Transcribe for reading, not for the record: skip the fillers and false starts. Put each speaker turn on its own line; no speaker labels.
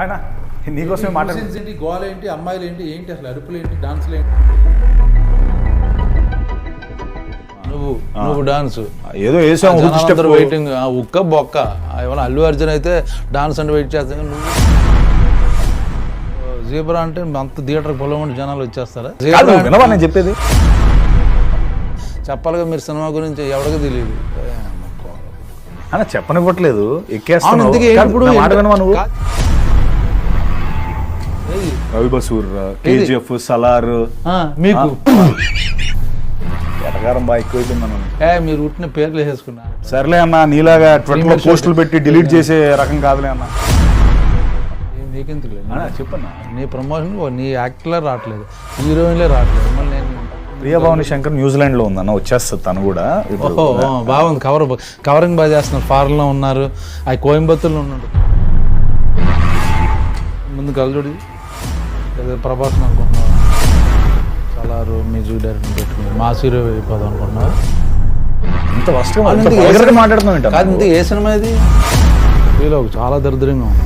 ఆయన నీకోసమే మాట్లాడు.
ఏంటి, గోల ఏంటి, అమ్మాయిలు ఏంటి, ఏంటి అసలు అరుపులు ఏంటి, డాన్సులు ఏంటి?
నువ్వు డాన్స్
ఏదో వేసావు
వెయిటింగ్ ఉక్క బొక్క. ఏమన్నా అల్లు అర్జున్ అయితే డాన్స్ అంటే వెయిట్ చేస్తాను. నువ్వు జీబ్రా అంటే అంత థియేటర్ పొలం జనాలు వచ్చేస్తారా?
వినవా నేను చెప్పేది?
చెప్పాలిగా మీరు సినిమా గురించి ఎవరికి తెలియదు
అన్న, చెప్పనివ్వట్లేదు, ఎక్కేస్తాను. రవి బసూర్, కేజీఎఫ్, సలార్
మీకు
ఎటగారం బాగా ఎక్కువైపోయింది మనం.
మీరు ఉట్టిన పేర్లు వేసుకున్నా.
సర్లే అన్న, నీలాగా ట్విట్టర్లో పోస్టులు పెట్టి డిలీట్ చేసే రకం కాదులే అన్న.
నీకెందుకు
చెప్పన్నా,
నీ ప్రమోషన్ నీ యాక్టర్లే రావట్లేదు, హీరోయిన్లే రావట్లేదు. మళ్ళీ నేను
ప్రియభావని శంకర్ న్యూజిలాండ్ లో ఉందన్న, వచ్చేస్తుంది తను కూడా.
బాగుంది, కవరింగ్ బాగా చేస్తున్నారు. ఫారెన్ లో ఉన్నారు, అవి కోయంబత్తూర్లో ఉన్నాడు. ముందు కలజోడి ప్రభాస్ అనుకుంటున్నా, సలారు మ్యూజిక్ డైరెక్టర్ పెట్టుకుని మాస్ హీరో వెళ్ళిపోదాం అనుకున్నా.
ఇంత మాట్లాడుతున్నాం
కాదు, ఇంత ఏ సినిమా ఇది? వీళ్ళు చాలా దరిద్రంగా ఉంది.